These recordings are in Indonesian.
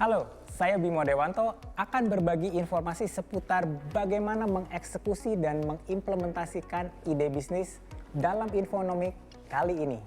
Halo, saya Bimo Dewanto akan berbagi informasi seputar bagaimana mengeksekusi dan mengimplementasikan ide bisnis dalam Infonomik kali ini.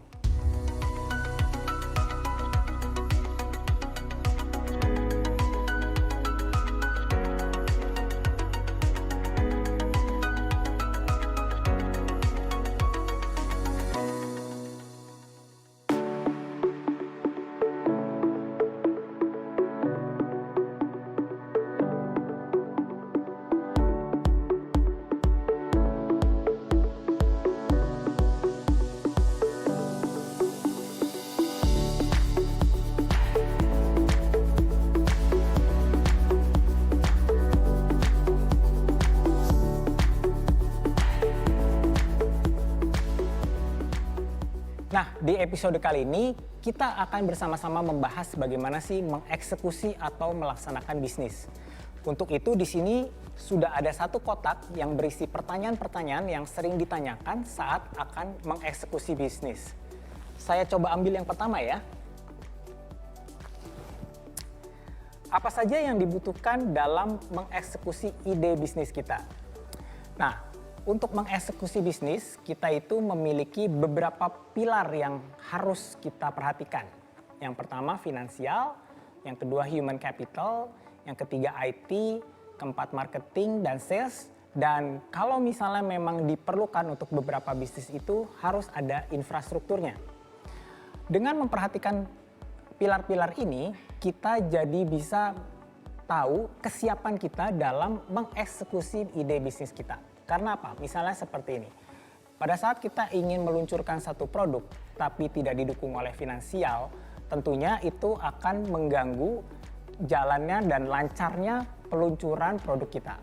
Nah, di episode kali ini kita akan bersama-sama membahas bagaimana sih mengeksekusi atau melaksanakan bisnis. Untuk itu di sini sudah ada satu kotak yang berisi pertanyaan-pertanyaan yang sering ditanyakan saat akan mengeksekusi bisnis. Saya coba ambil yang pertama ya. Apa saja yang dibutuhkan dalam mengeksekusi ide bisnis kita? Nah, untuk mengeksekusi bisnis, kita itu memiliki beberapa pilar yang harus kita perhatikan. Yang pertama finansial, yang kedua human capital, yang ketiga IT, keempat marketing dan sales, dan kalau misalnya memang diperlukan untuk beberapa bisnis itu harus ada infrastrukturnya. Dengan memperhatikan pilar-pilar ini, kita jadi bisa tahu kesiapan kita dalam mengeksekusi ide bisnis kita. Karena apa? Misalnya seperti ini. Pada saat kita ingin meluncurkan satu produk tapi tidak didukung oleh finansial, tentunya itu akan mengganggu jalannya dan lancarnya peluncuran produk kita.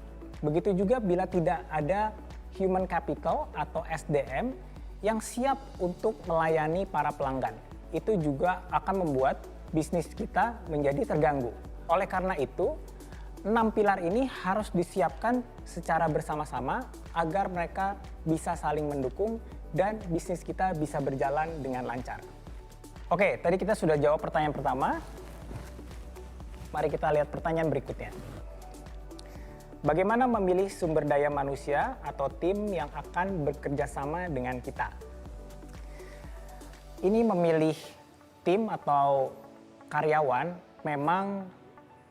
Begitu juga bila tidak ada human capital atau SDM yang siap untuk melayani para pelanggan. Itu juga akan membuat bisnis kita menjadi terganggu. Oleh karena itu, 6 pilar ini harus disiapkan secara bersama-sama agar mereka bisa saling mendukung dan bisnis kita bisa berjalan dengan lancar. Oke, tadi kita sudah jawab pertanyaan pertama. Mari kita lihat pertanyaan berikutnya. Bagaimana memilih sumber daya manusia atau tim yang akan bekerja sama dengan kita? Ini memilih tim atau karyawan memang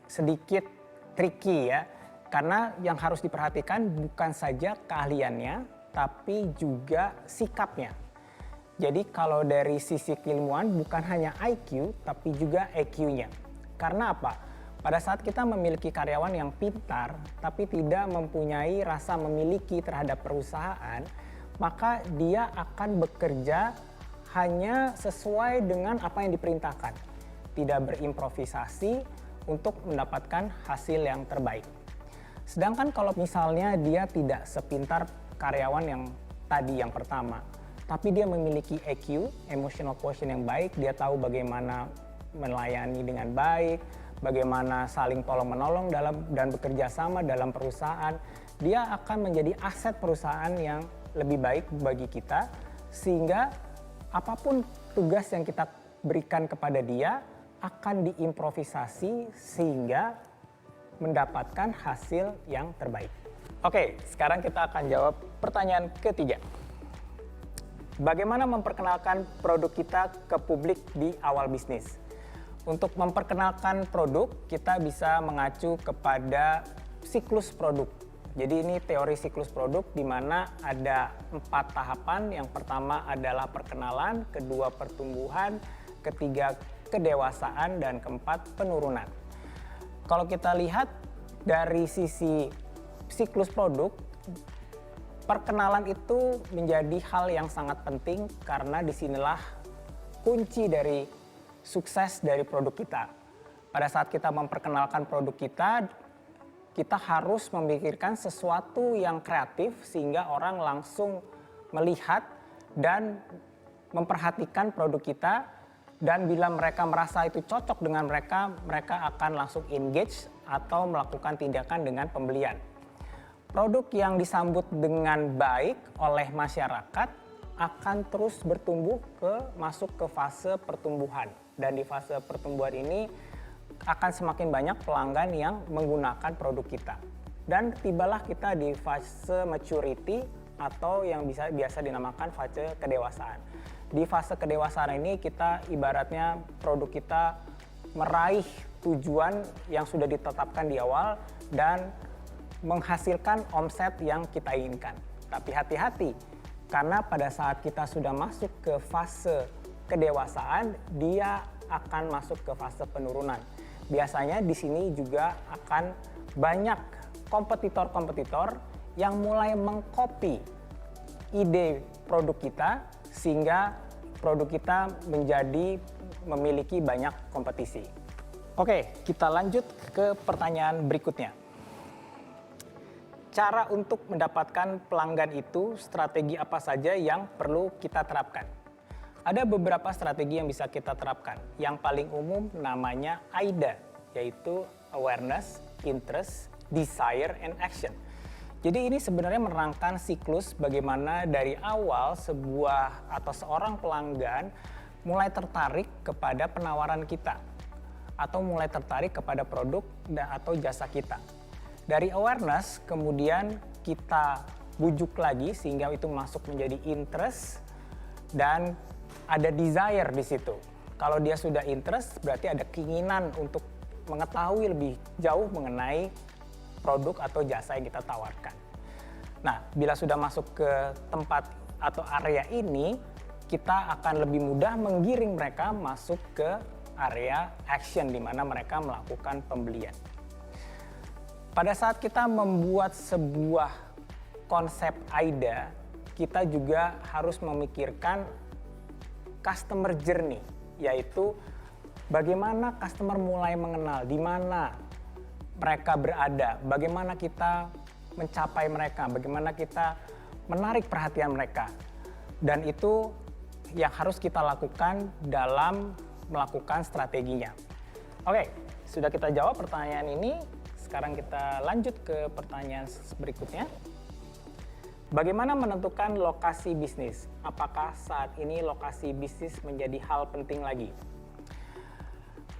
sedikit tricky ya, karena yang harus diperhatikan bukan saja keahliannya, tapi juga sikapnya. Jadi kalau dari sisi keilmuan bukan hanya IQ, tapi juga EQ-nya. Karena apa? Pada saat kita memiliki karyawan yang pintar, tapi tidak mempunyai rasa memiliki terhadap perusahaan, maka dia akan bekerja hanya sesuai dengan apa yang diperintahkan. Tidak berimprovisasi, untuk mendapatkan hasil yang terbaik. Sedangkan kalau misalnya dia tidak sepintar karyawan yang tadi yang pertama, tapi dia memiliki EQ, emotional quotient yang baik, dia tahu bagaimana melayani dengan baik, bagaimana saling tolong-menolong dan bekerja sama dalam perusahaan, dia akan menjadi aset perusahaan yang lebih baik bagi kita, sehingga apapun tugas yang kita berikan kepada dia, akan diimprovisasi sehingga mendapatkan hasil yang terbaik. Oke, sekarang kita akan jawab pertanyaan ketiga. Bagaimana memperkenalkan produk kita ke publik di awal bisnis? Untuk memperkenalkan produk, kita bisa mengacu kepada siklus produk. Jadi ini teori siklus produk di mana ada 4 tahapan. Yang pertama adalah perkenalan, kedua pertumbuhan, ketiga kedewasaan, dan keempat penurunan. Kalau kita lihat dari sisi siklus produk, perkenalan itu menjadi hal yang sangat penting karena disinilah kunci dari sukses dari produk kita. Pada saat kita memperkenalkan produk kita, kita harus memikirkan sesuatu yang kreatif sehingga orang langsung melihat dan memperhatikan produk kita. Dan bila mereka merasa itu cocok dengan mereka, mereka akan langsung engage atau melakukan tindakan dengan pembelian. Produk yang disambut dengan baik oleh masyarakat akan terus bertumbuh masuk ke fase pertumbuhan. Dan di fase pertumbuhan ini akan semakin banyak pelanggan yang menggunakan produk kita. Dan tibalah kita di fase maturity atau yang biasa dinamakan fase kedewasaan. Di fase kedewasaan ini kita ibaratnya produk kita meraih tujuan yang sudah ditetapkan di awal dan menghasilkan omset yang kita inginkan. Tapi hati-hati, karena pada saat kita sudah masuk ke fase kedewasaan, dia akan masuk ke fase penurunan. Biasanya di sini juga akan banyak kompetitor-kompetitor yang mulai mengcopy ide produk kita sehingga produk kita memiliki banyak kompetisi. Oke, kita lanjut ke pertanyaan berikutnya. Cara untuk mendapatkan pelanggan itu, strategi apa saja yang perlu kita terapkan? Ada beberapa strategi yang bisa kita terapkan. Yang paling umum namanya AIDA, yaitu Awareness, Interest, Desire, and Action. Jadi ini sebenarnya merangkai siklus bagaimana dari awal sebuah atau seorang pelanggan mulai tertarik kepada penawaran kita atau mulai tertarik kepada produk atau jasa kita. Dari awareness kemudian kita bujuk lagi sehingga itu masuk menjadi interest dan ada desire di situ. Kalau dia sudah interest berarti ada keinginan untuk mengetahui lebih jauh mengenai produk atau jasa yang kita tawarkan. Nah, bila sudah masuk ke tempat atau area ini, kita akan lebih mudah menggiring mereka masuk ke area action di mana mereka melakukan pembelian. Pada saat kita membuat sebuah konsep AIDA, kita juga harus memikirkan customer journey, yaitu bagaimana customer mulai mengenal, di mana mereka berada, bagaimana kita mencapai mereka, bagaimana kita menarik perhatian mereka. Dan itu yang harus kita lakukan dalam melakukan strateginya. Oke, sudah kita jawab pertanyaan ini. Sekarang kita lanjut ke pertanyaan berikutnya. Bagaimana menentukan lokasi bisnis? Apakah saat ini lokasi bisnis menjadi hal penting lagi?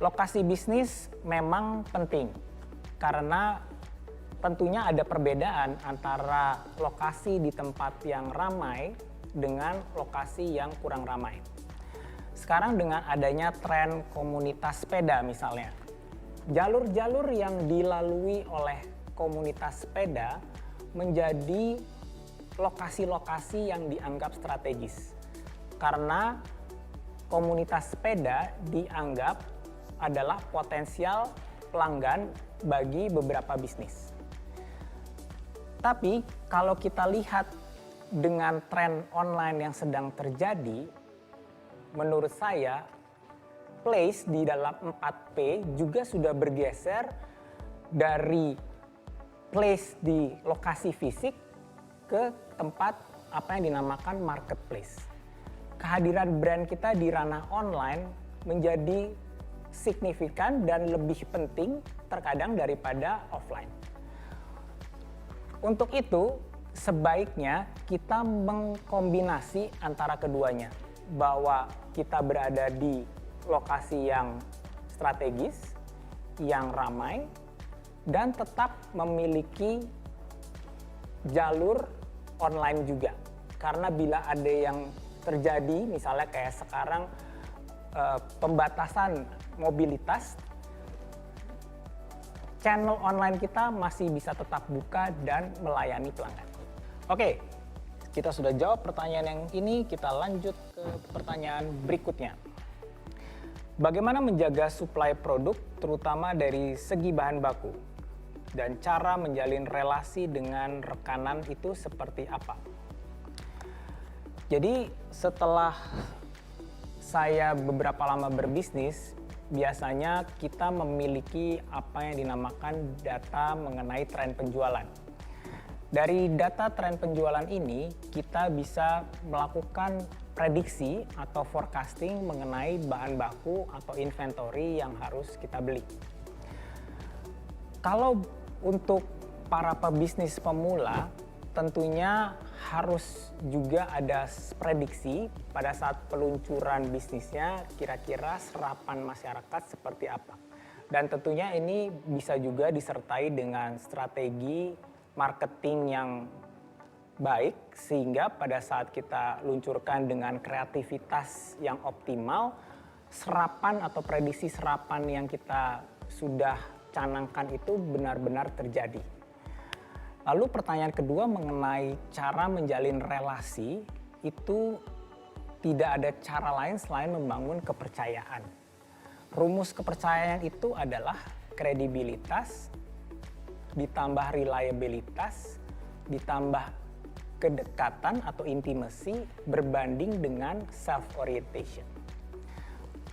Lokasi bisnis memang penting karena tentunya ada perbedaan antara lokasi di tempat yang ramai dengan lokasi yang kurang ramai. Sekarang dengan adanya tren komunitas sepeda misalnya, jalur-jalur yang dilalui oleh komunitas sepeda menjadi lokasi-lokasi yang dianggap strategis. Karena komunitas sepeda dianggap adalah potensial pelanggan bagi beberapa bisnis. Tapi kalau kita lihat dengan tren online yang sedang terjadi, menurut saya place di dalam 4P juga sudah bergeser dari place di lokasi fisik ke tempat apa yang dinamakan marketplace. Kehadiran brand kita di ranah online menjadi signifikan dan lebih penting terkadang daripada offline. Untuk itu, sebaiknya kita mengkombinasi antara keduanya, bahwa kita berada di lokasi yang strategis, yang ramai, dan tetap memiliki jalur online juga. Karena bila ada yang terjadi, misalnya kayak sekarang pembatasan mobilitas, channel online kita masih bisa tetap buka dan melayani pelanggan. Oke, kita sudah jawab pertanyaan yang ini, kita lanjut ke pertanyaan berikutnya. Bagaimana menjaga suplai produk terutama dari segi bahan baku? Dan cara menjalin relasi dengan rekanan itu seperti apa? Jadi setelah saya beberapa lama berbisnis, biasanya kita memiliki apa yang dinamakan data mengenai tren penjualan. Dari data tren penjualan ini, kita bisa melakukan prediksi atau forecasting mengenai bahan baku atau inventory yang harus kita beli. Kalau untuk para pebisnis pemula, tentunya harus juga ada prediksi pada saat peluncuran bisnisnya, kira-kira serapan masyarakat seperti apa. Dan tentunya ini bisa juga disertai dengan strategi marketing yang baik, sehingga pada saat kita luncurkan dengan kreativitas yang optimal, serapan atau prediksi serapan yang kita sudah canangkan itu benar-benar terjadi. Lalu pertanyaan kedua mengenai cara menjalin relasi, itu tidak ada cara lain selain membangun kepercayaan. Rumus kepercayaan itu adalah kredibilitas, ditambah reliabilitas, ditambah kedekatan atau intimacy berbanding dengan self-orientation.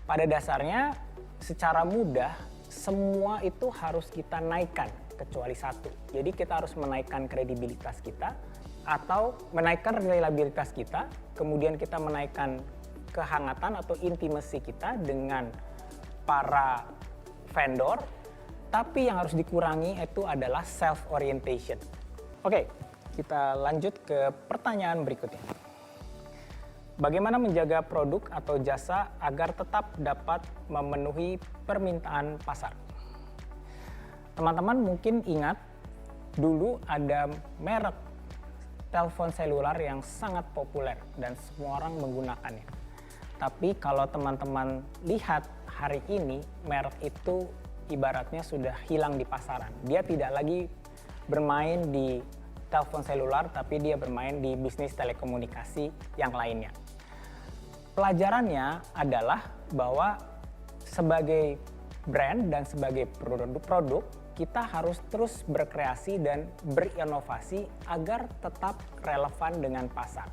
Pada dasarnya, secara mudah, semua itu harus kita naikkan, kecuali satu. Jadi kita harus menaikkan kredibilitas kita, atau menaikkan reliabilitas kita, kemudian kita menaikkan kehangatan atau intimacy kita dengan para vendor, tapi yang harus dikurangi itu adalah self-orientation. Oke, kita lanjut ke pertanyaan berikutnya. Bagaimana menjaga produk atau jasa agar tetap dapat memenuhi permintaan pasar? Teman-teman mungkin ingat, dulu ada merek telepon seluler yang sangat populer dan semua orang menggunakannya. Tapi kalau teman-teman lihat hari ini, merek itu ibaratnya sudah hilang di pasaran. Dia tidak lagi bermain di telepon seluler, tapi dia bermain di bisnis telekomunikasi yang lainnya. Pelajarannya adalah bahwa sebagai brand dan sebagai produk, kita harus terus berkreasi dan berinovasi agar tetap relevan dengan pasar.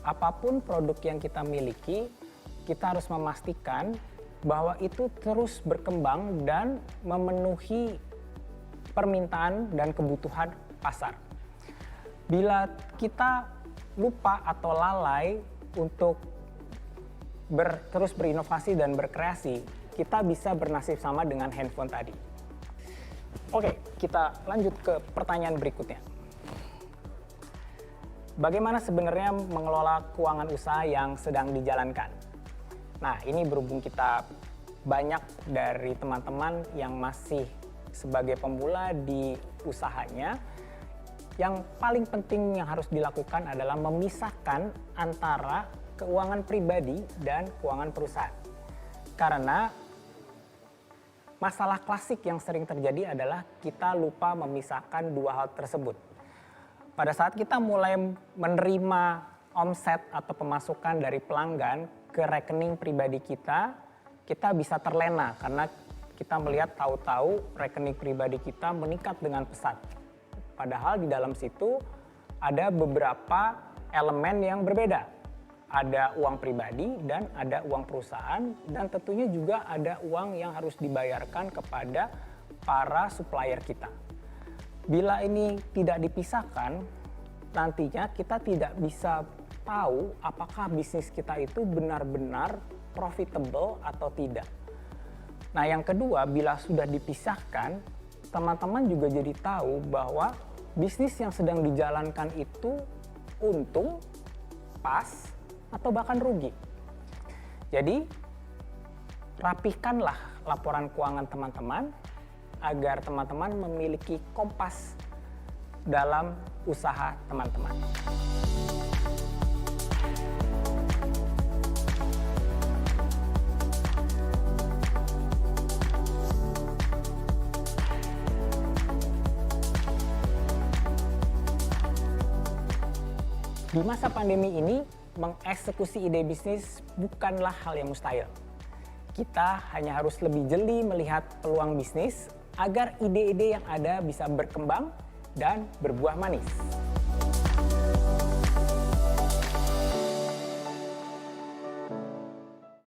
Apapun produk yang kita miliki, kita harus memastikan bahwa itu terus berkembang dan memenuhi permintaan dan kebutuhan pasar. Bila kita lupa atau lalai untuk terus berinovasi dan berkreasi, kita bisa bernasib sama dengan handphone tadi. Oke, kita lanjut ke pertanyaan berikutnya. Bagaimana sebenarnya mengelola keuangan usaha yang sedang dijalankan? Nah, ini berhubung kita banyak dari teman-teman yang masih sebagai pemula di usahanya, yang paling penting yang harus dilakukan adalah memisahkan antara keuangan pribadi dan keuangan perusahaan. Karena masalah klasik yang sering terjadi adalah kita lupa memisahkan dua hal tersebut. Pada saat kita mulai menerima omset atau pemasukan dari pelanggan ke rekening pribadi kita, kita bisa terlena karena kita melihat tahu-tahu rekening pribadi kita meningkat dengan pesat. Padahal di dalam situ ada beberapa elemen yang berbeda. Ada uang pribadi dan ada uang perusahaan, dan tentunya juga ada uang yang harus dibayarkan kepada para supplier kita. Bila ini tidak dipisahkan, nantinya kita tidak bisa tahu apakah bisnis kita itu benar-benar profitable atau tidak. Nah, yang kedua, bila sudah dipisahkan, teman-teman juga jadi tahu bahwa bisnis yang sedang dijalankan itu untung, pas, atau bahkan rugi. Jadi, rapihkanlah laporan keuangan teman-teman agar teman-teman memiliki kompas dalam usaha teman-teman. Di masa pandemi ini, mengeksekusi ide bisnis bukanlah hal yang mustahil. Kita hanya harus lebih jeli melihat peluang bisnis agar ide-ide yang ada bisa berkembang dan berbuah manis.